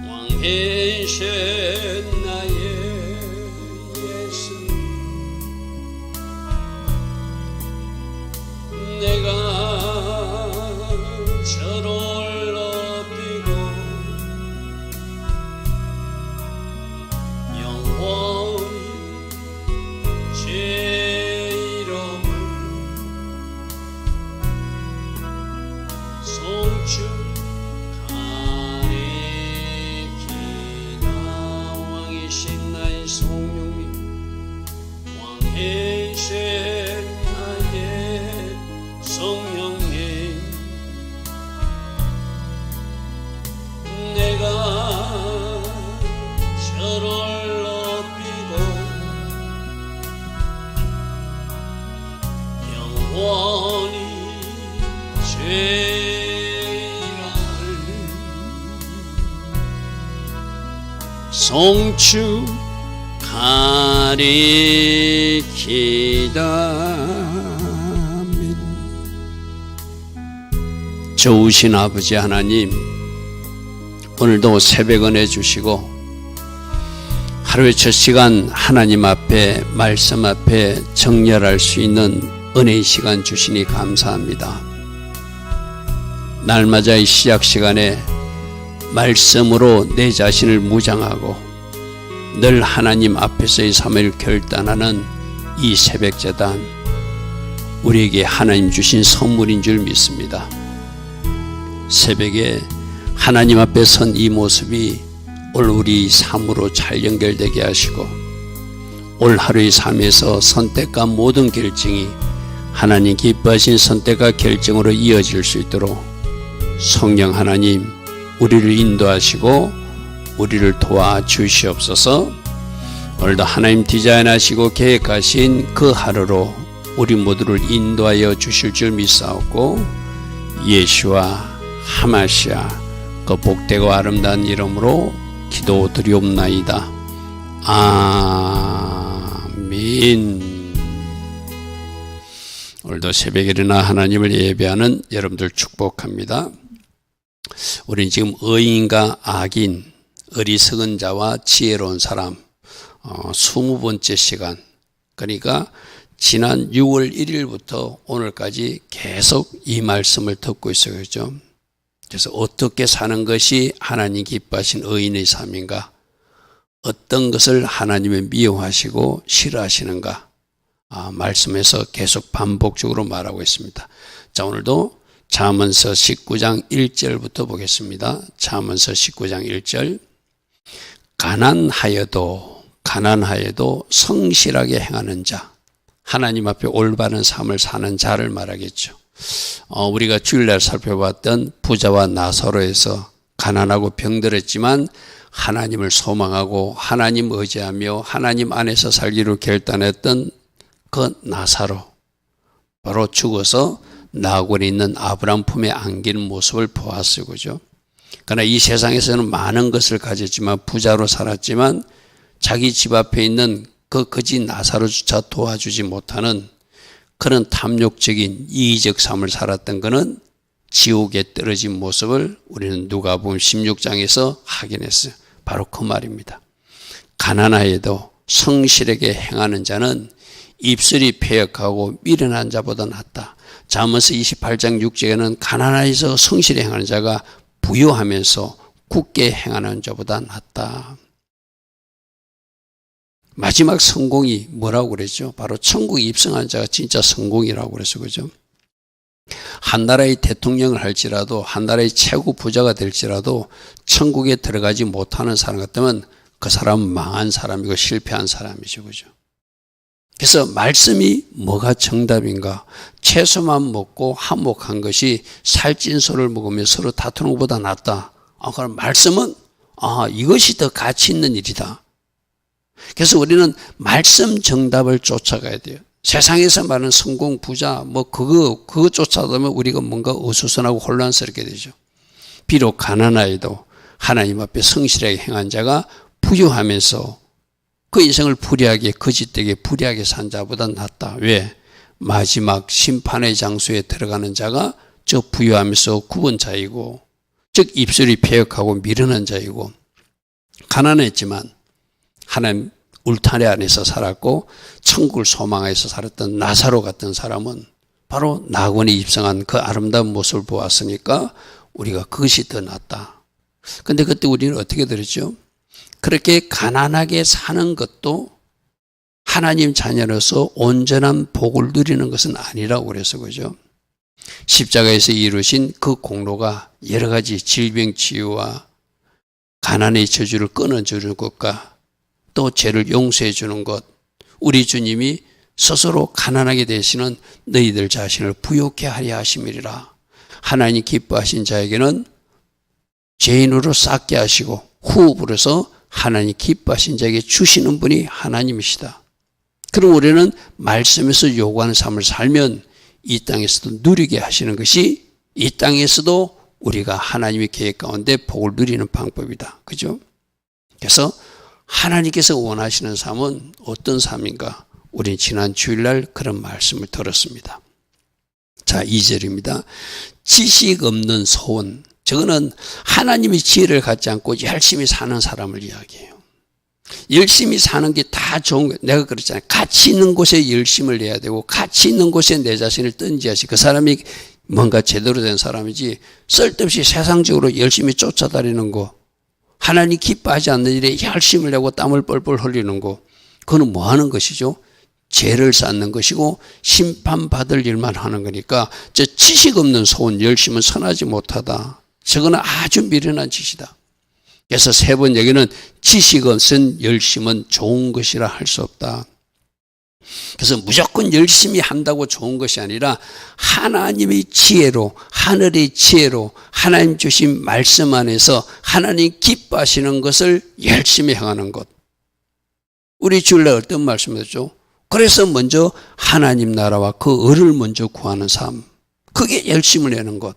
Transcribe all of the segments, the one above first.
왕이신 나의 예수님, 내가 저를 높이고 영원히 제 이름을 송축하리이다. 왕이신 나의 성령님, 왕이신 나의 성령님, 내가 저를 높이고 영원히 죄를 송축하리이다. 좋으신 아버지 하나님, 오늘도 새벽 은혜 주시고 하루의 첫 시간 하나님 앞에, 말씀 앞에 정렬할 수 있는 은혜의 시간 주시니 감사합니다. 날마다의 시작 시간에 말씀으로 내 자신을 무장하고 늘 하나님 앞에서의 삶을 결단하는 이 새벽제단, 우리에게 하나님 주신 선물인 줄 믿습니다. 새벽에 하나님 앞에 선 이 모습이 오늘 우리 삶으로 잘 연결되게 하시고 올 하루의 삶에서 선택과 모든 결정이 하나님 기뻐하신 선택과 결정으로 이어질 수 있도록 성령 하나님 우리를 인도하시고 우리를 도와주시옵소서. 오늘도 하나님 디자인하시고 계획하신 그 하루로 우리 모두를 인도하여 주실 줄 믿사옵고, 예수와 하마시아 그 복되고 아름다운 이름으로 기도드리옵나이다. 아멘. 오늘도 새벽에 일어나 하나님을 예배하는 여러분들 축복합니다. 우리는 지금 의인과 악인, 어리석은 자와 지혜로운 사람 20번째 시간, 그러니까 지난 6월 1일부터 오늘까지 계속 이 말씀을 듣고 있어요. 그렇죠? 그래서 어떻게 사는 것이 하나님 기뻐하신 의인의 삶인가? 어떤 것을 하나님이 미워하시고 싫어하시는가? 말씀에서 계속 반복적으로 말하고 있습니다. 자, 오늘도 잠언서 19장 1절부터 보겠습니다. 잠언서 19장 1절. 가난하여도 성실하게 행하는 자, 하나님 앞에 올바른 삶을 사는 자를 말하겠죠. 우리가 주일날 살펴봤던 부자와 나사로에서 가난하고 병들었지만 하나님을 소망하고 하나님 의지하며 하나님 안에서 살기로 결단했던 그 나사로, 바로 죽어서 나그네 있는 아브람 품에 안기는 모습을 보았어요. 그죠? 그러나 이 세상에서는 많은 것을 가졌지만, 부자로 살았지만 자기 집 앞에 있는 그 거지 나사로조차 도와주지 못하는 그런 탐욕적인 이기적 삶을 살았던 그는 지옥에 떨어진 모습을 우리는 누가복음 16장에서 확인했어요. 바로 그 말입니다. 가난하여도 성실하게 행하는 자는 입술이 패역하고 미련한 자보다 낫다. 잠언서 28장 6절에는 가난하여서 성실히 행하는 자가 부유하면서 굳게 행하는 자보다 낫다. 마지막 성공이 뭐라고 그랬죠? 바로 천국에 입성한 자가 진짜 성공이라고 그랬어요. 그죠? 한 나라의 대통령을 할지라도, 한 나라의 최고 부자가 될지라도 천국에 들어가지 못하는 사람 같으면 그 사람은 망한 사람이고 실패한 사람이죠. 그죠? 그래서 말씀이 뭐가 정답인가? 채소만 먹고 한몫한 것이 살찐소를 먹으며 서로 다투는 것보다 낫다. 그럼 말씀은 이것이 더 가치 있는 일이다. 그래서 우리는 말씀 정답을 쫓아가야 돼요. 세상에서 말하는 성공, 부자, 그거 쫓아가면 우리가 뭔가 어수선하고 혼란스럽게 되죠. 비록 가난하여도 하나님 앞에 성실하게 행한 자가 부유하면서 그 인생을 불의하게 거짓되게 불의하게 산 자보다 낫다. 왜? 마지막 심판의 장소에 들어가는 자가 저 부유하면서 굽은 자이고, 즉 입술이 패역하고 미련한 자이고, 가난했지만 하나님 울타리 안에서 살았고 천국을 소망해서 살았던 나사로 같은 사람은 바로 낙원에 입성한 그 아름다운 모습을 보았으니까 우리가 그것이 더 낫다. 근데 그때 우리는 어떻게 들었죠? 그렇게 가난하게 사는 것도 하나님 자녀로서 온전한 복을 누리는 것은 아니라고 그래서 그죠? 십자가에서 이루신 그 공로가 여러 가지 질병 치유와 가난의 저주를 끊어주는 것과 또 죄를 용서해 주는 것, 우리 주님이 스스로 가난하게 되시는 너희들 자신을 부욕해 하려 하심이리라. 하나님 기뻐하신 자에게는 죄인으로 싹게 하시고 후불어서 하나님 기뻐하신 자에게 주시는 분이 하나님이시다. 그럼 우리는 말씀에서 요구하는 삶을 살면 이 땅에서도 누리게 하시는 것이 이 땅에서도 우리가 하나님의 계획 가운데 복을 누리는 방법이다. 그죠? 그래서 하나님께서 원하시는 삶은 어떤 삶인가? 우리 지난 주일날 그런 말씀을 들었습니다. 자, 2절입니다. 지식 없는 소원. 저거는 하나님의 지혜를 갖지 않고 열심히 사는 사람을 이야기해요. 열심히 사는 게 다 좋은 거예요. 내가 그랬잖아요. 가치 있는 곳에 열심을 내야 되고 가치 있는 곳에 내 자신을 던져야지 그 사람이 뭔가 제대로 된 사람이지, 쓸데없이 세상적으로 열심히 쫓아다니는 거, 하나님 기뻐하지 않는 일에 열심을 내고 땀을 뻘뻘 흘리는 거, 그거는 뭐 하는 것이죠? 죄를 쌓는 것이고 심판받을 일만 하는 거니까 저 지식 없는 소원 열심은 선하지 못하다. 저거는 아주 미련한 짓이다. 그래서 세 번 여기는 지식 없은 열심은 좋은 것이라 할 수 없다. 그래서 무조건 열심히 한다고 좋은 것이 아니라 하나님의 지혜로, 하늘의 지혜로 하나님 주신 말씀 안에서 하나님 기뻐하시는 것을 열심히 행하는 것. 우리 주일날 어떤 말씀이었죠? 그래서 먼저 하나님 나라와 그 을을 먼저 구하는 삶, 그게 열심을 내는 것.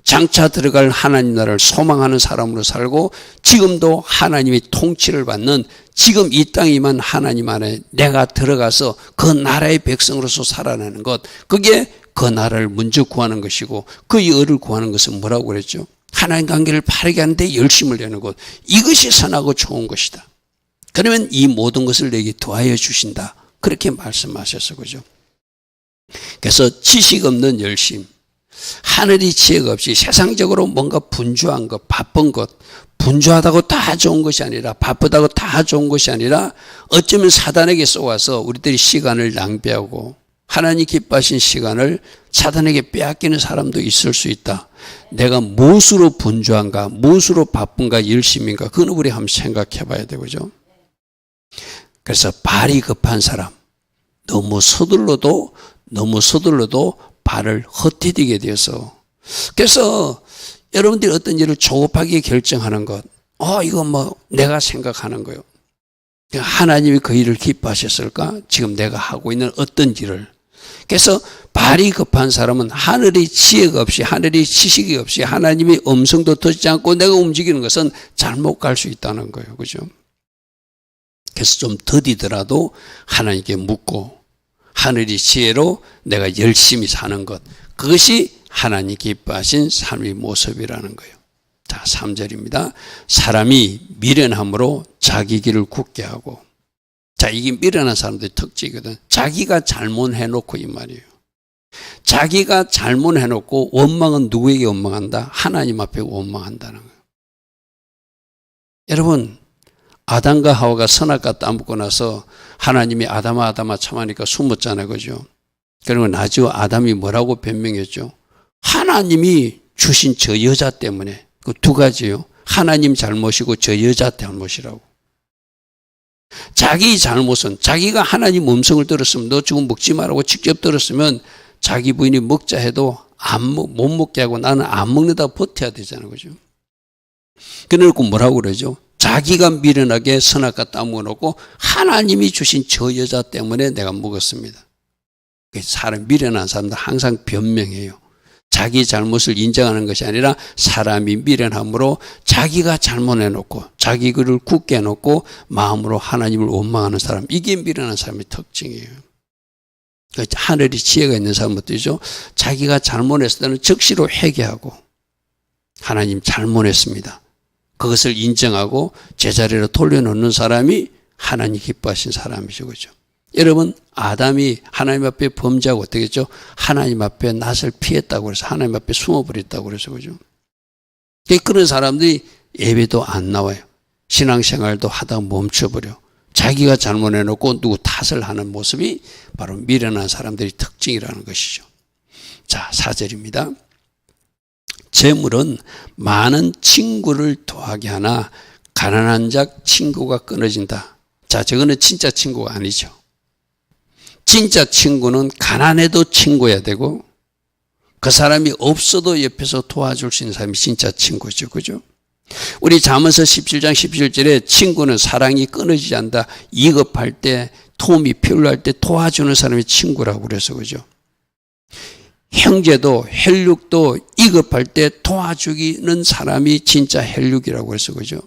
장차 들어갈 하나님 나라를 소망하는 사람으로 살고 지금도 하나님의 통치를 받는 지금 이 땅에만 하나님 안에 내가 들어가서 그 나라의 백성으로서 살아내는 것, 그게 그 나라를 먼저 구하는 것이고 그 을을 구하는 것은 뭐라고 그랬죠? 하나님 관계를 바르게 하는데 열심을 내는 것, 이것이 선하고 좋은 것이다. 그러면 이 모든 것을 내게 더하여 주신다. 그렇게 말씀하셨어, 그죠? 그래서 지식 없는 열심, 하늘이 지혜가 없이 세상적으로 뭔가 분주한 것, 바쁜 것, 분주하다고 다 좋은 것이 아니라, 바쁘다고 다 좋은 것이 아니라 어쩌면 사단에게 쏘아서 우리들이 시간을 낭비하고 하나님 기뻐하신 시간을 사단에게 빼앗기는 사람도 있을 수 있다. 내가 무엇으로 분주한가, 무엇으로 바쁜가, 열심인가, 그건 우리 한번 생각해 봐야 되죠. 그래서 발이 급한 사람, 너무 서둘러도 발을 헛디디게 되어서, 그래서 여러분들이 어떤 일을 조급하게 결정하는 것, 이거 뭐 내가 생각하는 거예요. 하나님이 그 일을 기뻐하셨을까? 지금 내가 하고 있는 어떤 일을. 그래서 발이 급한 사람은 하늘의 지혜가 없이, 하늘의 지식이 없이, 하나님의 음성도 듣지 않고 내가 움직이는 것은 잘못 갈 수 있다는 거예요. 그죠? 그래서 좀 더디더라도 하나님께 묻고 하늘의 지혜로 내가 열심히 사는 것, 그것이 하나님 기뻐하신 삶의 모습이라는 거예요. 자, 3절입니다. 사람이 미련함으로 자기 길을 굳게 하고. 자, 이게 미련한 사람들의 특징이거든. 자기가 잘못해놓고 이 말이에요. 자기가 잘못해놓고 원망은 누구에게 원망한다? 하나님 앞에 원망한다는 거예요. 여러분, 아담과 하와가 선악과 따먹고 나서 하나님이 아담아 참하니까 숨었잖아요. 그죠? 그리고 나중에 아담이 뭐라고 변명했죠? 하나님이 주신 저 여자 때문에. 그 두 가지요. 하나님 잘못이고 저 여자 잘못이라고. 자기 잘못은, 자기가 하나님 음성을 들었으면, 너 지금 먹지 말라고 직접 들었으면 자기 부인이 먹자 해도 못 먹게 하고 나는 안 먹는다 버텨야 되잖아요. 그죠? 그래놓고 뭐라고 그러죠? 자기가 미련하게 선악과 따먹어놓고 하나님이 주신 저 여자 때문에 내가 먹었습니다. 사람, 미련한 사람들 항상 변명해요. 자기 잘못을 인정하는 것이 아니라 사람이 미련함으로 자기가 잘못해놓고 자기 글을 굳게 해놓고 마음으로 하나님을 원망하는 사람, 이게 미련한 사람의 특징이에요. 하늘이 지혜가 있는 사람은 어떠죠? 자기가 잘못했을 때는 즉시로 회개하고 하나님 잘못했습니다. 그것을 인정하고 제자리로 돌려놓는 사람이 하나님 기뻐하신 사람이죠. 그죠? 여러분, 아담이 하나님 앞에 범죄하고 어떻게 했죠? 하나님 앞에 낯을 피했다고 그래서 하나님 앞에 숨어버렸다고 그래서 그죠? 그런 사람들이 예배도 안 나와요. 신앙생활도 하다가 멈춰버려. 자기가 잘못해놓고 누구 탓을 하는 모습이 바로 미련한 사람들의 특징이라는 것이죠. 자, 4절입니다. 재물은 많은 친구를 더하게 하나 가난한 자 친구가 끊어진다. 자, 저거는 진짜 친구가 아니죠. 진짜 친구는 가난해도 친구여야 되고 그 사람이 없어도 옆에서 도와줄 수 있는 사람이 진짜 친구죠. 그죠? 우리 잠언서 17장 17절에 친구는 사랑이 끊어지지 않는다. 위급할 때, 도움이 필요할 때 도와주는 사람이 친구라고 그래서 그죠? 형제도 혈육도 위급할 때 도와주기는 사람이 진짜 혈육이라고 그래서 그죠?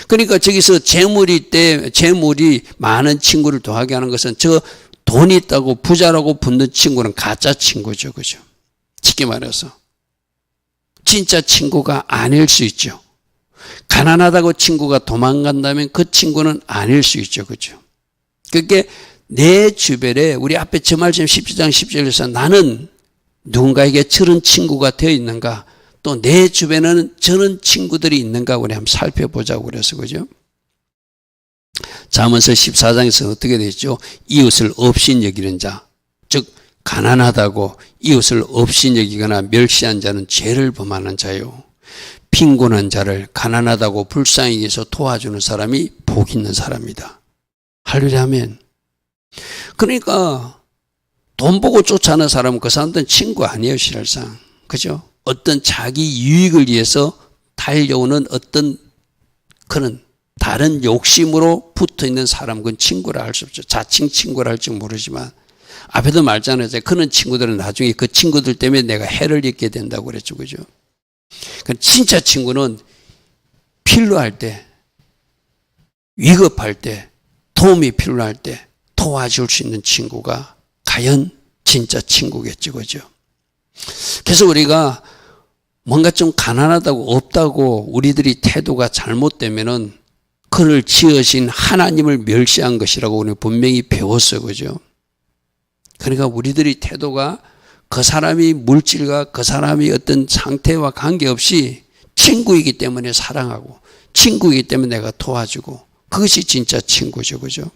그러니까 저기서 재물이 많은 친구를 더하게 하는 것은 저 돈 있다고 부자라고 붙는 친구는 가짜 친구죠. 그죠? 쉽게 말해서. 진짜 친구가 아닐 수 있죠. 가난하다고 친구가 도망간다면 그 친구는 아닐 수 있죠. 그죠? 그게 내 주변에 우리 앞에 저 말씀 17장 10절에서 나는 누군가에게 저런 친구가 되어 있는가 또 내 주변에는 저런 친구들이 있는가 우리 한번 살펴보자고 그래서 그죠? 잠언서 14장에서 어떻게 되죠? 이웃을 업신 여기는 자, 즉 가난하다고 이웃을 업신 여기거나 멸시한 자는 죄를 범하는 자요. 빈곤한 자를 가난하다고 불쌍히 여기서 도와주는 사람이 복 있는 사람이다. 할렐루야 아멘. 그러니까 돈 보고 쫓아하는 사람은 그 사람들은 친구 아니에요. 실상. 그죠? 어떤 자기 유익을 위해서 달려오는 어떤 그런 다른 욕심으로 붙어있는 사람은 그건 친구라 할 수 없죠. 자칭 친구라 할지 모르지만 앞에도 말잖아요. 그런 친구들은 나중에 그 친구들 때문에 내가 해를 입게 된다고 그랬죠. 그죠? 진짜 친구는 필요할 때, 위급할 때, 도움이 필요할 때 도와줄 수 있는 친구가 과연 진짜 친구겠죠. 그죠? 그래서 우리가 뭔가 좀 가난하다고 없다고 우리들이 태도가 잘못되면은 그를 지으신 하나님을 멸시한 것이라고 우리는 분명히 배웠어요. 그죠? 그러니까 우리들의 태도가 그 사람이 물질과 그 사람이 어떤 상태와 관계없이 친구이기 때문에 사랑하고 친구이기 때문에 내가 도와주고 그것이 진짜 친구죠. 그죠?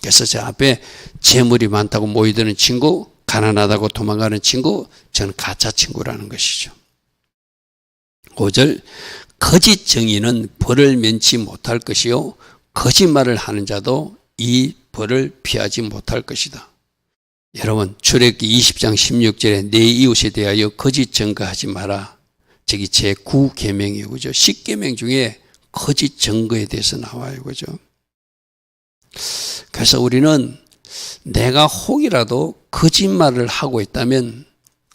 그래서 제 앞에 재물이 많다고 모이드는 친구, 가난하다고 도망가는 친구, 저는 가짜 친구라는 것이죠. 5절 거짓 정의는 벌을 면치 못할 것이요 거짓말을 하는 자도 이 벌을 피하지 못할 것이다. 여러분 출애굽기 20장 16절에 내 이웃에 대하여 거짓 증거하지 마라. 저기 제 9계명이에요. 그죠? 10계명 중에 거짓 증거에 대해서 나와요. 그죠? 그래서 우리는 내가 혹이라도 거짓말을 하고 있다면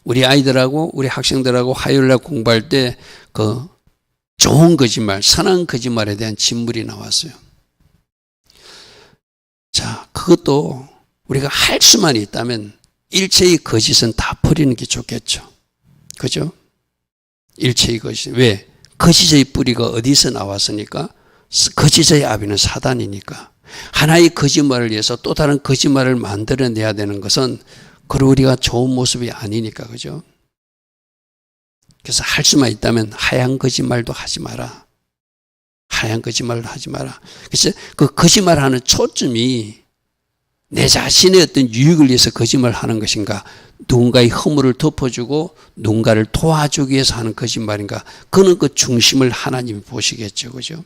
우리 아이들하고 우리 학생들하고 화요일날 공부할 때 그 좋은 거짓말, 선한 거짓말에 대한 진물이 나왔어요. 자, 그것도 우리가 할 수만 있다면 일체의 거짓은 다 버리는 게 좋겠죠. 그죠? 일체의 거짓. 왜? 거짓의 뿌리가 어디서 나왔으니까? 거짓의 아비는 사단이니까. 하나의 거짓말을 위해서 또 다른 거짓말을 만들어내야 되는 것은 그리고 우리가 좋은 모습이 아니니까. 그죠? 그래서 할 수만 있다면 하얀 거짓말도 하지 마라. 하얀 거짓말도 하지 마라. 그래서 그 거짓말하는 초점이 내 자신의 어떤 유익을 위해서 거짓말하는 것인가, 누군가의 허물을 덮어주고 누군가를 도와주기 위해서 하는 거짓말인가, 그는 그 중심을 하나님이 보시겠죠. 그죠?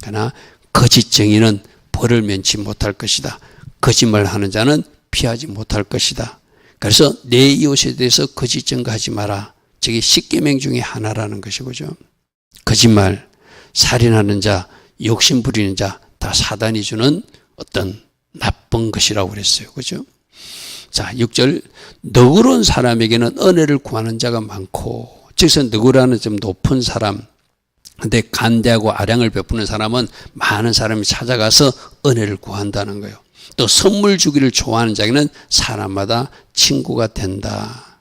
그러나 거짓 정의는 벌을 면치 못할 것이다. 거짓말하는 자는 피하지 못할 것이다. 그래서 내 이웃에 대해서 거짓 증거하지 마라. 저게 10계명 중에 하나라는 것이죠. 거짓말, 살인하는 자, 욕심 부리는 자, 다 사단이 주는 어떤 나쁜 것이라고 그랬어요. 그죠? 자, 6절. 너그러운 사람에게는 은혜를 구하는 자가 많고, 즉은 너그러운 좀 높은 사람, 근데 간대하고 아량을 베푸는 사람은 많은 사람이 찾아가서 은혜를 구한다는 거예요. 또 선물 주기를 좋아하는 자에게는 사람마다 친구가 된다.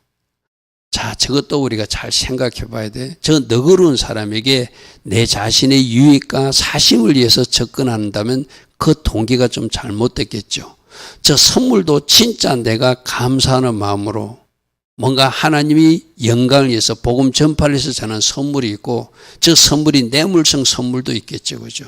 자, 저것도 우리가 잘 생각해 봐야 돼. 저 너그러운 사람에게 내 자신의 유익과 사심을 위해서 접근한다면 그 동기가 좀 잘못됐겠죠. 저 선물도 진짜 내가 감사하는 마음으로 뭔가 하나님이 영광을 위해서 복음 전파를 위해서 전한 선물이 있고 저 선물이 뇌물성 선물도 있겠죠. 그죠?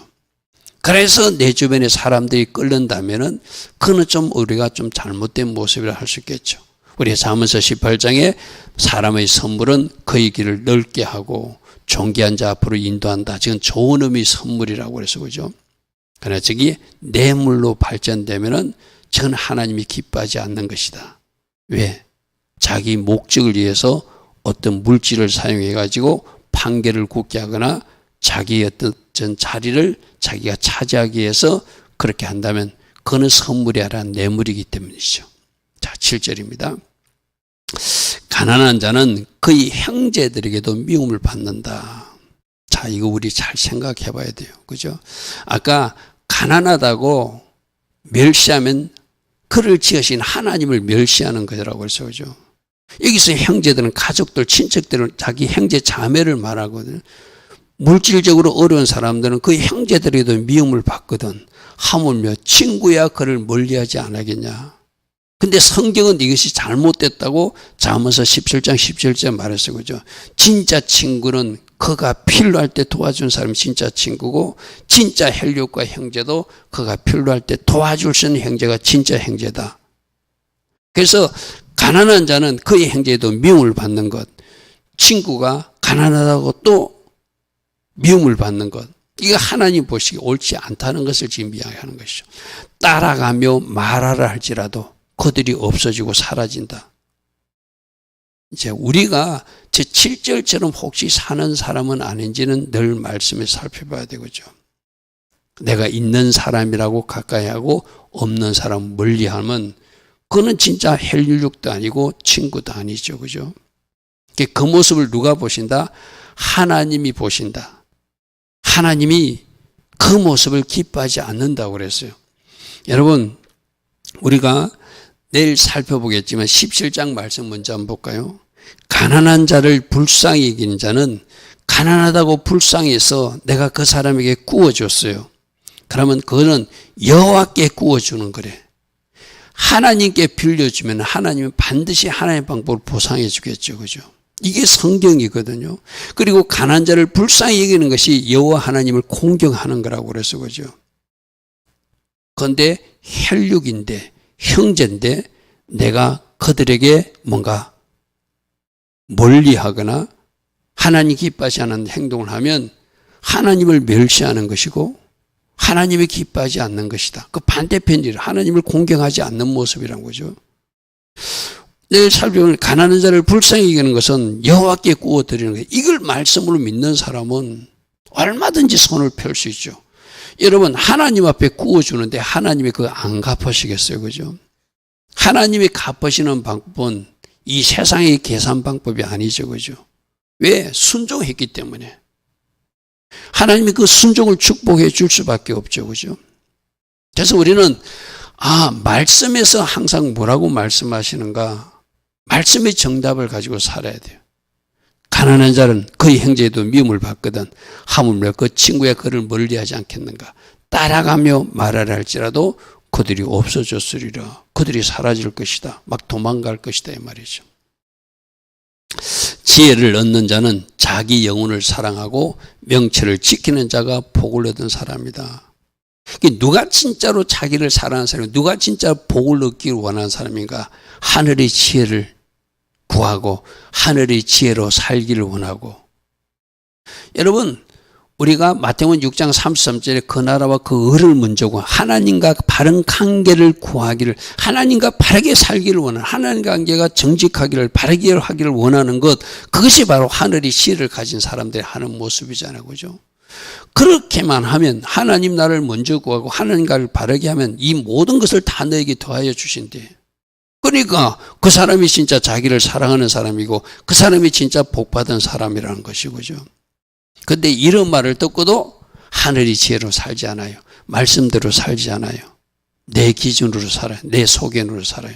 그래서 내 주변에 사람들이 끓는다면은 그는 좀 우리가 좀 잘못된 모습이라 할 수 있겠죠. 우리 잠언서 18장에 사람의 선물은 그의 길을 넓게 하고 존귀한 자 앞으로 인도한다. 지금 좋은 의미 선물이라고 그래서 그죠? 그러나 저기 뇌물로 발전되면은 저는 하나님이 기뻐하지 않는 것이다. 왜? 자기 목적을 위해서 어떤 물질을 사용해 가지고 판결을 굳게 하거나 자기의 어떤 자리를 자기가 차지하기 위해서 그렇게 한다면 그는 선물이 아니라 뇌물이기 때문이죠. 자, 7절입니다. 가난한 자는 그의 형제들에게도 미움을 받는다. 자, 이거 우리 잘 생각해 봐야 돼요. 그죠? 아까 가난하다고 멸시하면 그를 지으신 하나님을 멸시하는 거라고 그랬어요. 그죠? 여기서 형제들은 가족들, 친척들은 자기 형제 자매를 말하거든. 물질적으로 어려운 사람들은 그 형제들에게도 미움을 받거든. 하물며 친구야 그를 멀리하지 않겠냐. 근데 성경은 이것이 잘못됐다고 잠언서 17장 17절 말했어요. 그죠? 진짜 친구는 그가 필요할 때 도와준 사람이 진짜 친구고 진짜 혈육과 형제도 그가 필요할 때 도와줄 수 있는 형제가 진짜 형제다. 그래서 가난한 자는 그의 형제에도 미움을 받는 것, 친구가 가난하다고 또 미움을 받는 것, 이거 하나님 보시기 옳지 않다는 것을 지금 이야기하는 것이죠. 따라가며 말하라 할지라도 그들이 없어지고 사라진다. 이제 우리가 제 7절처럼 혹시 사는 사람은 아닌지는 늘 말씀에 살펴봐야 되겠죠. 내가 있는 사람이라고 가까이 하고 없는 사람 멀리하면 그거는 진짜 혈육도 아니고 친구도 아니죠. 그죠? 그 모습을 누가 보신다? 하나님이 보신다. 하나님이 그 모습을 기뻐하지 않는다고 그랬어요. 여러분, 우리가 내일 살펴보겠지만 17장 말씀 먼저 한번 볼까요? 가난한 자를 불쌍히 여기는 자는 가난하다고 불쌍해서 내가 그 사람에게 구워줬어요. 그러면 그거는 여호와께 구워주는 거래. 하나님께 빌려주면 하나님은 반드시 하나님의 방법으로 보상해 주겠죠. 그죠? 이게 성경이거든요. 그리고 가난한 자를 불쌍히 여기는 것이 여호와 하나님을 공경하는 거라고 그래서 그죠? 그런데 혈육인데 형제인데 내가 그들에게 뭔가 멀리하거나 하나님 기뻐하지 않는 행동을 하면 하나님을 멸시하는 것이고 하나님이 기뻐하지 않는 것이다. 그 반대편이라 하나님을 공경하지 않는 모습이란 거죠. 내일 살펴보면 가난한 자를 불쌍히 여기는 것은 여호와께 구워드리는 거예요. 이걸 말씀으로 믿는 사람은 얼마든지 손을 펼 수 있죠. 여러분 하나님 앞에 구워주는데 하나님이 그거 안 갚으시겠어요. 그죠? 하나님이 갚으시는 방법은 이 세상의 계산 방법이 아니죠. 그죠? 왜? 순종했기 때문에. 하나님이 그 순종을 축복해 줄 수밖에 없죠. 그죠? 그래서 우리는 말씀에서 항상 뭐라고 말씀하시는가? 말씀의 정답을 가지고 살아야 돼요. 가난한 자는 그의 형제에도 미움을 받거든 하물며 그 친구의 그를 멀리하지 않겠는가? 따라가며 말하라 할지라도 그들이 없어졌으리라. 그들이 사라질 것이다. 막 도망갈 것이다 이 말이죠. 지혜를 얻는 자는 자기 영혼을 사랑하고 명철을 지키는 자가 복을 얻은 사람이다. 누가 진짜로 자기를 사랑하는 사람이 누가 진짜 복을 얻기를 원하는 사람인가? 하늘의 지혜를 구하고 하늘의 지혜로 살기를 원하고. 여러분 우리가 마태복음 6장 33절에 그 나라와 그 의를 먼저 구하고 하나님과 바른 관계를 구하기를 하나님과 바르게 살기를 원하는 하나님 관계가 정직하기를 바르게 하기를 원하는 것 그것이 바로 하늘의 지혜를 가진 사람들이 하는 모습이잖아요. 그죠? 그렇게만 하면 하나님 나를 먼저 구하고 하나님과를 바르게 하면 이 모든 것을 다 너에게 더하여 주신대. 그러니까 그러니까 그 사람이 진짜 자기를 사랑하는 사람이고 그 사람이 진짜 복받은 사람이라는 것이고죠. 근데 이런 말을 듣고도 하늘이 지혜로 살지 않아요. 말씀대로 살지 않아요. 내 기준으로 살아요. 내 소견으로 살아요.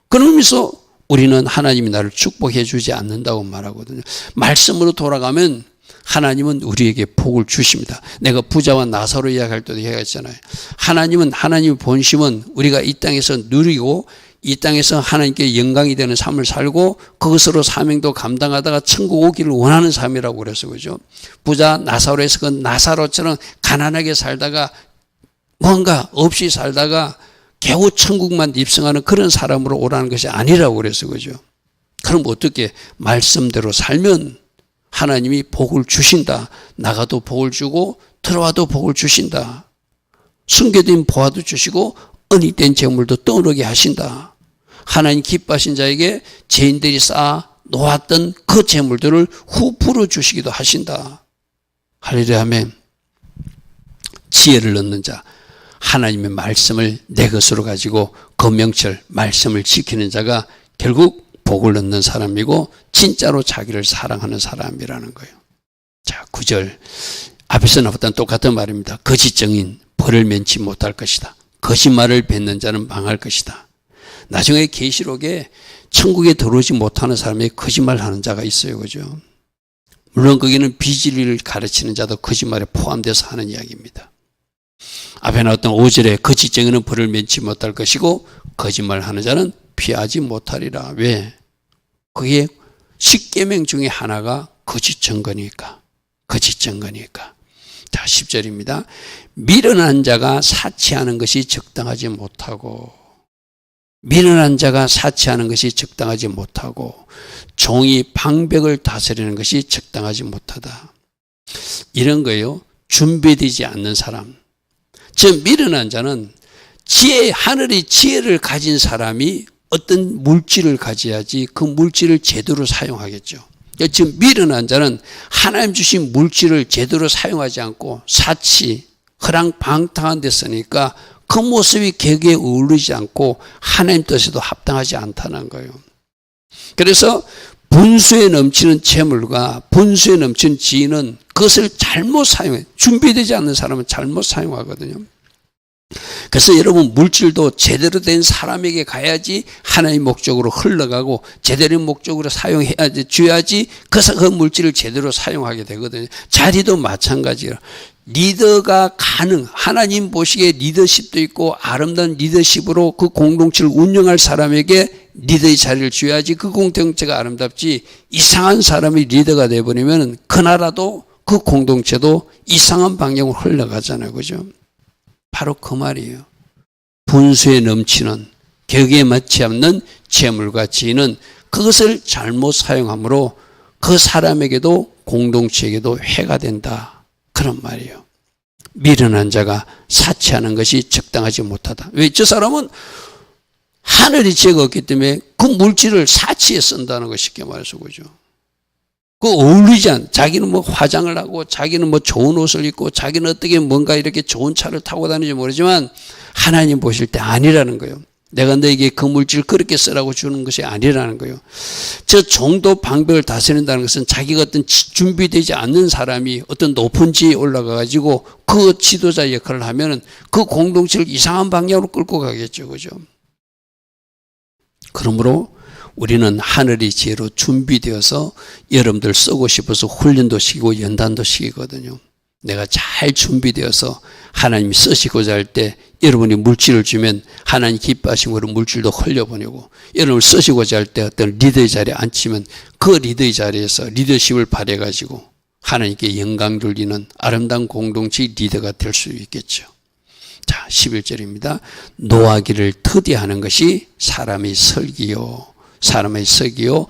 그러면서 우리는 하나님이 나를 축복해 주지 않는다고 말하거든요. 말씀으로 돌아가면 하나님은 우리에게 복을 주십니다. 내가 부자와 나사로 이야기할 때도 얘기했잖아요. 하나님의 본심은 우리가 이 땅에서 누리고 이 땅에서 하나님께 영광이 되는 삶을 살고 그것으로 사명도 감당하다가 천국 오기를 원하는 삶이라고 그래서 그죠. 부자 나사로에서 그 나사로처럼 가난하게 살다가 뭔가 없이 살다가 겨우 천국만 입성하는 그런 사람으로 오라는 것이 아니라고 그래서 그죠. 그럼 어떻게 말씀대로 살면 하나님이 복을 주신다. 나가도 복을 주고 들어와도 복을 주신다. 숨겨진 보화도 주시고 은닉된 재물도 떠오르게 하신다. 하나님 기뻐하신 자에게 죄인들이 쌓아 놓았던 그 재물들을 후풀어 주시기도 하신다. 할렐루야 아멘. 지혜를 얻는 자, 하나님의 말씀을 내 것으로 가지고 그 명철 말씀을 지키는 자가 결국 복을 얻는 사람이고 진짜로 자기를 사랑하는 사람이라는 거예요. 자, 9절 앞에서 나왔던 똑같은 말입니다. 거짓 증인 벌을 면치 못할 것이다. 거짓말을 뱉는 자는 망할 것이다. 나중에 계시록에 천국에 들어오지 못하는 사람이 거짓말하는 자가 있어요. 그죠? 물론 거기는 비진리를 가르치는 자도 거짓말에 포함돼서 하는 이야기입니다. 앞에 나왔던 5절에 거짓 증인은 벌을 면치 못할 것이고 거짓말하는 자는 피하지 못하리라. 왜? 그게 십계명 중에 하나가 거짓 증거니까. 거짓 증거니까. 자, 10절입니다. 미련한 자가 사치하는 것이 적당하지 못하고 미련한 자가 사치하는 것이 적당하지 못하고 종이 방백을 다스리는 것이 적당하지 못하다. 이런 거예요. 준비되지 않는 사람. 즉 미련한 자는 하늘의 지혜를 가진 사람이 어떤 물질을 가져야지 그 물질을 제대로 사용하겠죠. 지금 미련한 자는 하나님 주신 물질을 제대로 사용하지 않고 사치, 허랑방탕한 데 쓰니까 그 모습이 계기에 어울리지 않고 하나님 뜻에도 합당하지 않다는 거예요. 그래서 분수에 넘치는 재물과 분수에 넘치는 지혜는 그것을 잘못 사용해. 준비되지 않는 사람은 잘못 사용하거든요. 그래서 여러분 물질도 제대로 된 사람에게 가야지 하나님 목적으로 흘러가고 제대로 된 목적으로 사용해야지 줘야지 그 물질을 제대로 사용하게 되거든요. 자리도 마찬가지예요. 리더가 하나님 보시기에 리더십도 있고 아름다운 리더십으로 그 공동체를 운영할 사람에게 리더의 자리를 줘야지 그 공동체가 아름답지 이상한 사람이 리더가 되어버리면 그 나라도 그 공동체도 이상한 방향으로 흘러가잖아요. 그죠? 바로 그 말이에요. 분수에 넘치는 격에 맞지 않는 재물과 지혜는 그것을 잘못 사용함으로 그 사람에게도 공동체에게도 해가 된다. 그런 말이에요. 미련한 자가 사치하는 것이 적당하지 못하다. 왜? 저 사람은 하늘의 지혜가 없기 때문에 그 물질을 사치에 쓴다는 거 쉽게 말해서 그죠. 그 어울리지 않. 자기는 뭐 화장을 하고 자기는 뭐 좋은 옷을 입고 자기는 어떻게 뭔가 이렇게 좋은 차를 타고 다니는지 모르지만 하나님 보실 때 아니라는 거예요. 내가 너에게 그 물질을 그렇게 쓰라고 주는 것이 아니라는 거예요. 저 정도 방백을 다스린다는 것은 자기가 어떤 준비되지 않는 사람이 어떤 높은 지에 올라가 가지고 그 지도자 역할을 하면은 그 공동체를 이상한 방향으로 끌고 가겠죠. 그죠? 그러므로 우리는 하늘의 지혜로 준비되어서 여러분들 쓰고 싶어서 훈련도 시키고 연단도 시키거든요. 내가 잘 준비되어서 하나님이 쓰시고자 할 때 여러분이 물질을 주면 하나님 기뻐하신 거로 물질도 흘려보내고 여러분을 쓰시고자 할 때 어떤 리더의 자리에 앉히면 그 리더의 자리에서 리더십을 발휘해가지고 하나님께 영광 돌리는 아름다운 공동체 리더가 될 수 있겠죠. 자, 11절입니다. 노하기를 터디하는 것이 사람의 설기요. 사람의 석이요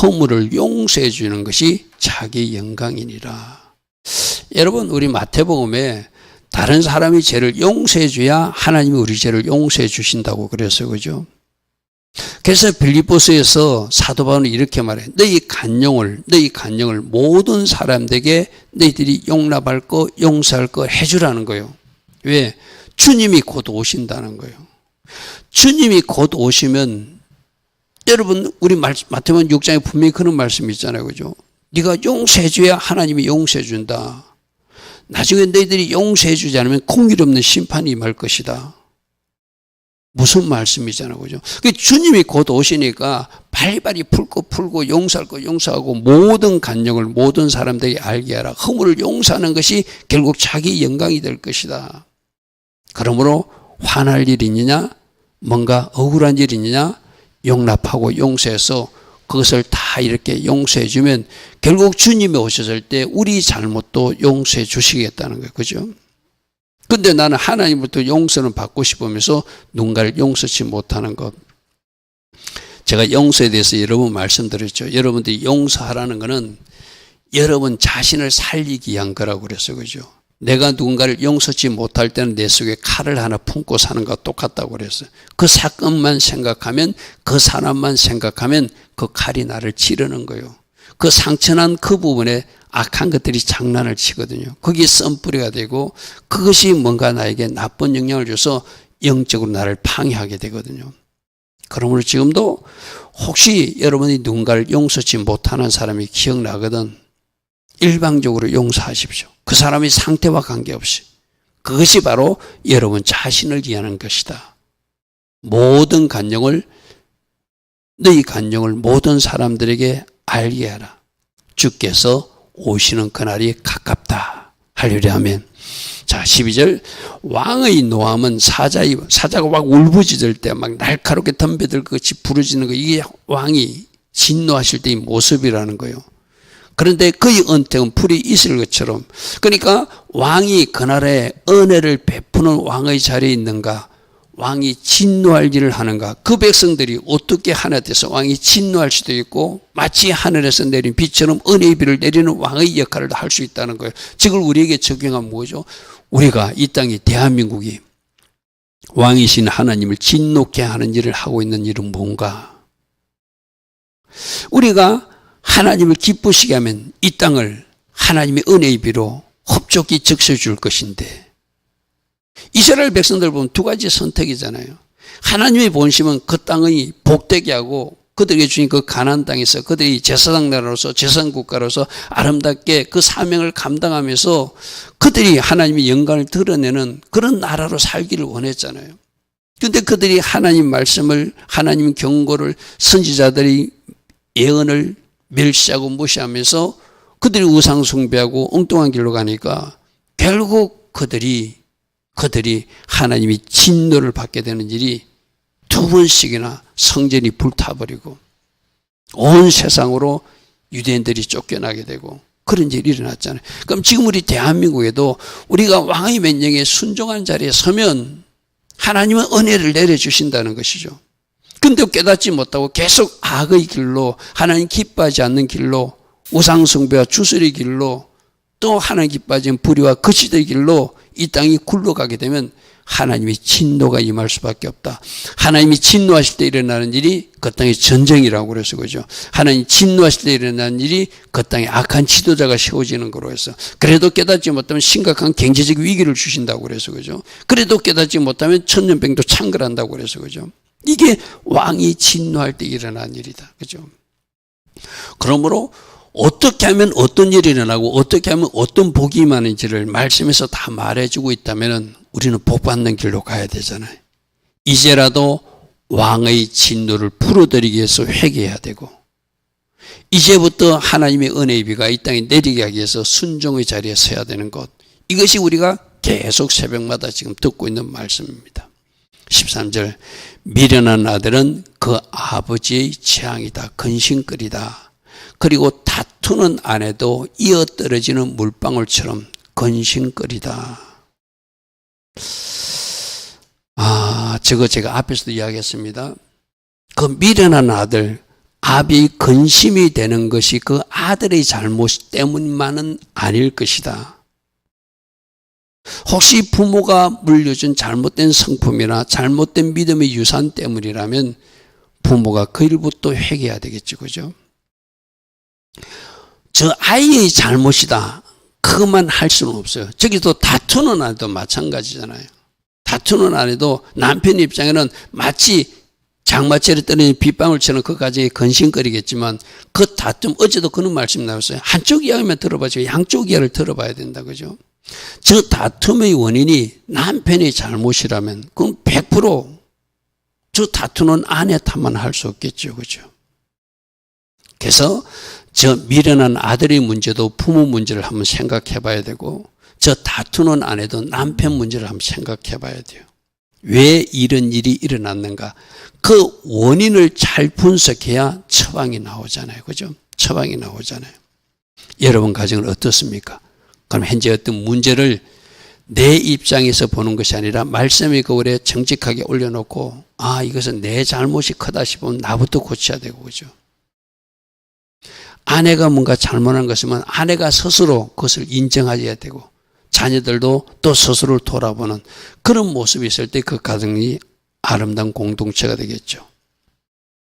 허물을 용서해 주는 것이 자기 영광이니라. 여러분 우리 마태복음에 다른 사람이 죄를 용서해 줘야 하나님이 우리 죄를 용서해 주신다고 그랬어요. 그죠? 그래서 빌립보서에서 사도 바울은 이렇게 말해. 너희 간용을 모든 사람들에게 너희들이 용납할 거 용서할 거 해주라는 거예요. 왜? 주님이 곧 오신다는 거예요. 주님이 곧 오시면 여러분 우리 마태복음 6장에 분명히 그런 말씀이 있잖아요. 그죠? 네가 용서해 줘야 하나님이 용서해 준다. 나중에 너희들이 용서해 주지 않으면 공의롭는 심판이 임할 것이다. 무슨 말씀이잖아요. 그죠? 주님이 곧 오시니까 발발이 풀고 용서할 거 용서하고 모든 간증을 모든 사람들에게 알게 하라. 허물을 용서하는 것이 결국 자기 영광이 될 것이다. 그러므로 화날 일이 있느냐 뭔가 억울한 일이 있느냐 용납하고 용서해서 그것을 다 이렇게 용서해 주면 결국 주님이 오셨을 때 우리 잘못도 용서해 주시겠다는 거예요. 그죠? 근데 나는 하나님부터 용서는 받고 싶으면서 누군가를 용서치 못하는 것. 제가 용서에 대해서 여러 번 말씀드렸죠. 여러분들이 용서하라는 것은 여러분 자신을 살리기 위한 거라고 그랬어요. 그죠? 내가 누군가를 용서치 못할 때는 내 속에 칼을 하나 품고 사는 것과 똑같다고 그랬어요. 그 사건만 생각하면 그 사람만 생각하면 그 칼이 나를 찌르는 거예요. 그 상처난 그 부분에 악한 것들이 장난을 치거든요. 거기에 썬뿌리가 되고 그것이 뭔가 나에게 나쁜 영향을 줘서 영적으로 나를 방해하게 되거든요. 그러므로 지금도 혹시 여러분이 누군가를 용서치 못하는 사람이 기억나거든 일방적으로 용서하십시오. 그 사람의 상태와 관계없이. 그것이 바로 여러분 자신을 위하는 것이다. 모든 간증을 너희 간증을 모든 사람들에게 알게 하라. 주께서 오시는 그날이 가깝다. 할렐루야 아멘. 자 12절 왕의 노함은 사자가 막 울부짖을 때 막 날카롭게 덤벼들 것 같이 부르짖는 거 이게 왕이 진노하실 때의 모습이라는 거예요. 그런데 그의 은택은 풀이 있을 것처럼 그러니까 왕이 그날에 은혜를 베푸는 왕의 자리에 있는가 왕이 진노할 일을 하는가 그 백성들이 어떻게 하나 돼서 왕이 진노할 수도 있고 마치 하늘에서 내린 비처럼 은혜의 비를 내리는 왕의 역할을 할 수 있다는 거예요. 즉 우리에게 적용하면 뭐죠? 우리가 이 땅이 대한민국이 왕이신 하나님을 진노케 하는 일을 하고 있는 일은 뭔가? 우리가 하나님을 기쁘시게 하면 이 땅을 하나님의 은혜의 비로 흡족히 적셔줄 것인데 이스라엘 백성들 보면 두 가지 선택이잖아요. 하나님의 본심은 그 땅의 복되게 하고 그들에게 주신 그 가나안 땅에서 그들이 제사장 나라로서 제사장 국가로서 아름답게 그 사명을 감당하면서 그들이 하나님의 영광을 드러내는 그런 나라로 살기를 원했잖아요. 그런데 그들이 하나님 말씀을 하나님 경고를 선지자들의 예언을 멸시하고 무시하면서 그들이 우상 숭배하고 엉뚱한 길로 가니까 결국 그들이 하나님이 진노를 받게 되는 일이 두 번씩이나 성전이 불타버리고 온 세상으로 유대인들이 쫓겨나게 되고 그런 일이 일어났잖아요. 그럼 지금 우리 대한민국에도 우리가 왕의 명령에 순종한 자리에 서면 하나님은 은혜를 내려주신다는 것이죠. 근데 깨닫지 못하고 계속 악의 길로 하나님 기뻐하지 않는 길로 우상숭배와 주술의 길로 또 하나님 기뻐하지 않는 불의와 거짓의 길로 이 땅이 굴러가게 되면 하나님의 진노가 임할 수밖에 없다. 하나님이 진노하실 때 일어나는 일이 그 땅의 전쟁이라고 그래서 그죠. 하나님이 진노하실 때 일어나는 일이 그 땅에 악한 지도자가 세워지는 거로 해서 그래도 깨닫지 못하면 심각한 경제적 위기를 주신다고 그래서 그죠. 그래도 깨닫지 못하면 천년병도 창궐한다고 그래서 그죠. 이게 왕이 진노할 때 일어난 일이다. 그죠. 그러므로 어떻게 하면 어떤 일이 일어나고 어떻게 하면 어떤 복이 임하는지를 말씀에서 다 말해주고 있다면 우리는 복받는 길로 가야 되잖아요. 이제라도 왕의 진노를 풀어드리기 위해서 회개해야 되고 이제부터 하나님의 은혜의 비가 이 땅에 내리게 하기 위해서 순종의 자리에 서야 되는 것. 이것이 우리가 계속 새벽마다 지금 듣고 있는 말씀입니다. 13절 미련한 아들은 그 아버지의 재앙이다. 근심거리다. 그리고 다투는 아내도 이어떨어지는 물방울처럼 근심거리다. 저거 제가 앞에서도 이야기했습니다. 그 미련한 아들, 아비의 근심이 되는 것이 그 아들의 잘못 때문만은 아닐 것이다. 혹시 부모가 물려준 잘못된 성품이나 잘못된 믿음의 유산 때문이라면 부모가 그 일부터 회개해야 되겠죠. 그죠? 저 아이의 잘못이다. 그것만 할 수는 없어요. 저기도 다투는 아내도 마찬가지잖아요. 다투는 아내도 남편 입장에는 마치 장마철에 떨어지는 빗방울처럼 그 가정이 근심거리겠지만 그 다툼, 어제도 그런 말씀 나왔어요. 한쪽 이야기만 들어봐도 양쪽 이야기를 들어봐야 된다. 그죠? 저 다툼의 원인이 남편의 잘못이라면 그럼 100% 다투는 아내 탓만 할 수 없겠죠. 그죠? 그래서 저 미련한 아들의 문제도 부모 문제를 한번 생각해 봐야 되고 저 다투는 아내도 남편 문제를 한번 생각해 봐야 돼요. 왜 이런 일이 일어났는가? 그 원인을 잘 분석해야 처방이 나오잖아요. 그죠? 처방이 나오잖아요. 여러분 가정은 어떻습니까? 그럼 현재 어떤 문제를 내 입장에서 보는 것이 아니라 말씀의 거울에 정직하게 올려놓고 이것은 내 잘못이 크다 싶으면 나부터 고쳐야 되고 그죠? 아내가 뭔가 잘못한 것이면 아내가 스스로 그것을 인정해야 되고 자녀들도 또 스스로를 돌아보는 그런 모습이 있을 때 그 가정이 아름다운 공동체가 되겠죠.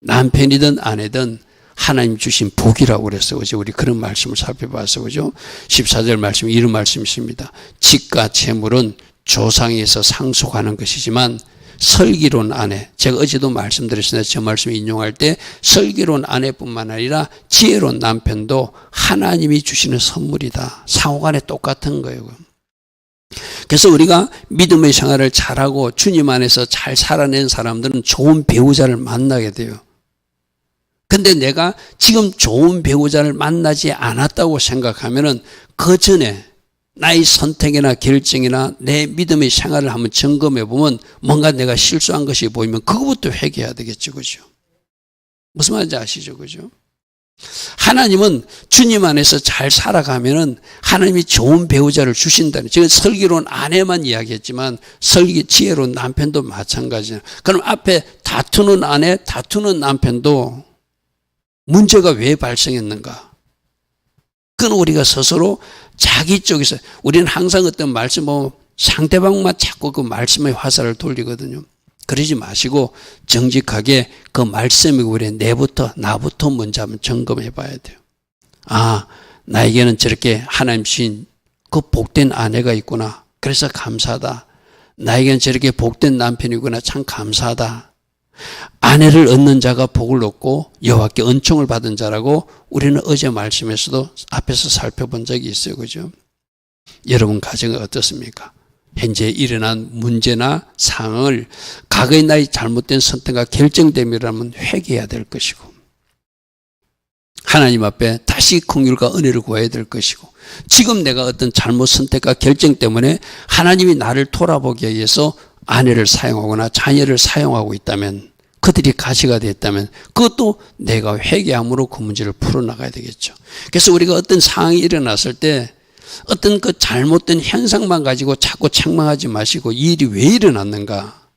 남편이든 아내든 하나님 주신 복이라고 그랬어요. 그죠? 우리 그런 말씀을 살펴봐서 그죠? 14절 말씀 이런 말씀이 있습니다. 집과 재물은 조상에서 상속하는 것이지만 슬기로운 아내, 제가 어제도 말씀드렸습니다. 저 말씀 인용할 때 슬기로운 아내뿐만 아니라 지혜로운 남편도 하나님이 주시는 선물이다. 상호간에 똑같은 거예요. 그래서 우리가 믿음의 생활을 잘하고 주님 안에서 잘 살아낸 사람들은 좋은 배우자를 만나게 돼요. 근데 내가 지금 좋은 배우자를 만나지 않았다고 생각하면은 그 전에 나의 선택이나 결정이나 내 믿음의 생활을 한번 점검해 보면 뭔가 내가 실수한 것이 보이면 그거부터 회개해야 되겠죠. 그죠? 무슨 말인지 아시죠? 그죠? 하나님은 주님 안에서 잘 살아가면은 하나님이 좋은 배우자를 주신다는, 제가 슬기로운 아내만 이야기했지만 지혜로운 남편도 마찬가지예요. 그럼 앞에 다투는 아내, 다투는 남편도 문제가 왜 발생했는가? 그건 우리가 스스로 자기 쪽에서, 우리는 항상 어떤 말씀 보면 상대방만 자꾸 그 말씀의 화살을 돌리거든요. 그러지 마시고 정직하게 그 말씀이 우리 나부터 먼저 한번 점검해 봐야 돼요. 나에게는 저렇게 하나님 주신 그 복된 아내가 있구나. 그래서 감사하다. 나에게는 저렇게 복된 남편이구나. 참 감사하다. 아내를 얻는 자가 복을 얻고 여호와께 은총을 받은 자라고 우리는 어제 말씀에서도 앞에서 살펴본 적이 있어요. 그죠? 여러분 가정은 어떻습니까? 현재 일어난 문제나 상황을 과거의 나의 잘못된 선택과 결정됨이라면 회개해야 될 것이고 하나님 앞에 다시 긍휼과 은혜를 구해야 될 것이고 지금 내가 어떤 잘못 선택과 결정 때문에 하나님이 나를 돌아보기 위해서 아내를 사용하거나 자녀를 사용하고 있다면 그들이 가시가 됐다면 그것도 내가 회개함으로 그 문제를 풀어나가야 되겠죠. 그래서 우리가 어떤 상황이 일어났을 때 어떤 그 잘못된 현상만 가지고 자꾸 책망하지 마시고 이 일이 왜 일어났는가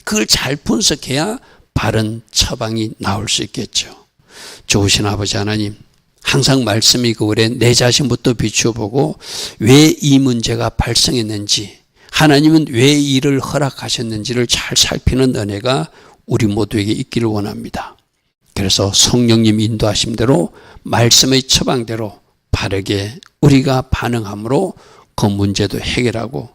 그걸 잘 분석해야 바른 처방이 나올 수 있겠죠. 좋으신 아버지 하나님, 항상 말씀이 그울에 내 자신부터 비추어보고 왜 이 문제가 발생했는지, 하나님은 왜 이 일을 허락하셨는지를 잘 살피는 은혜가 우리 모두에게 있기를 원합니다. 그래서 성령님 인도하심대로 말씀의 처방대로 바르게 우리가 반응함으로 그 문제도 해결하고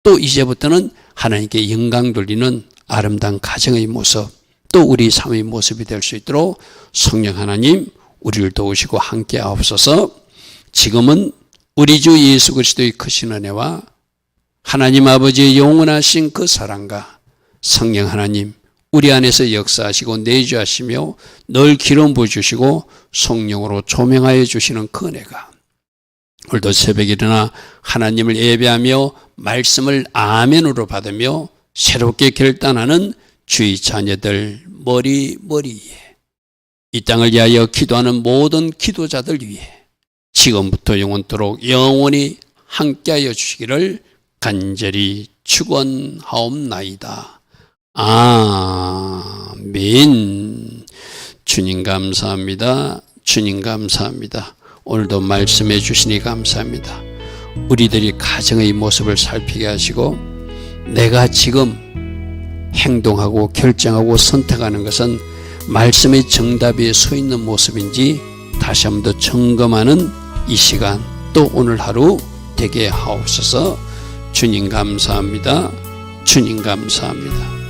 또 이제부터는 하나님께 영광 돌리는 아름다운 가정의 모습, 또 우리 삶의 모습이 될 수 있도록 성령 하나님 우리를 도우시고 함께 하옵소서. 지금은 우리 주 예수 그리스도의 크신 은혜와 하나님 아버지의 영원하신 그 사랑과 성령 하나님 우리 안에서 역사하시고 내주하시며 늘 기름 부어주시고 성령으로 조명하여 주시는 그 은혜가 오늘도 새벽에 일어나 하나님을 예배하며 말씀을 아멘으로 받으며 새롭게 결단하는 주의 자녀들 머리 위에 이 땅을 위하여 기도하는 모든 기도자들 위해 지금부터 영원토록 영원히 함께하여 주시기를 간절히 축원하옵나이다. 아멘. 주님 감사합니다. 주님 감사합니다. 오늘도 말씀해 주시니 감사합니다. 우리들이 가정의 모습을 살피게 하시고 내가 지금 행동하고 결정하고 선택하는 것은 말씀의 정답에 서 있는 모습인지 다시 한 번 더 점검하는 이 시간 또 오늘 하루 되게 하옵소서. 주님 감사합니다. 주님 감사합니다.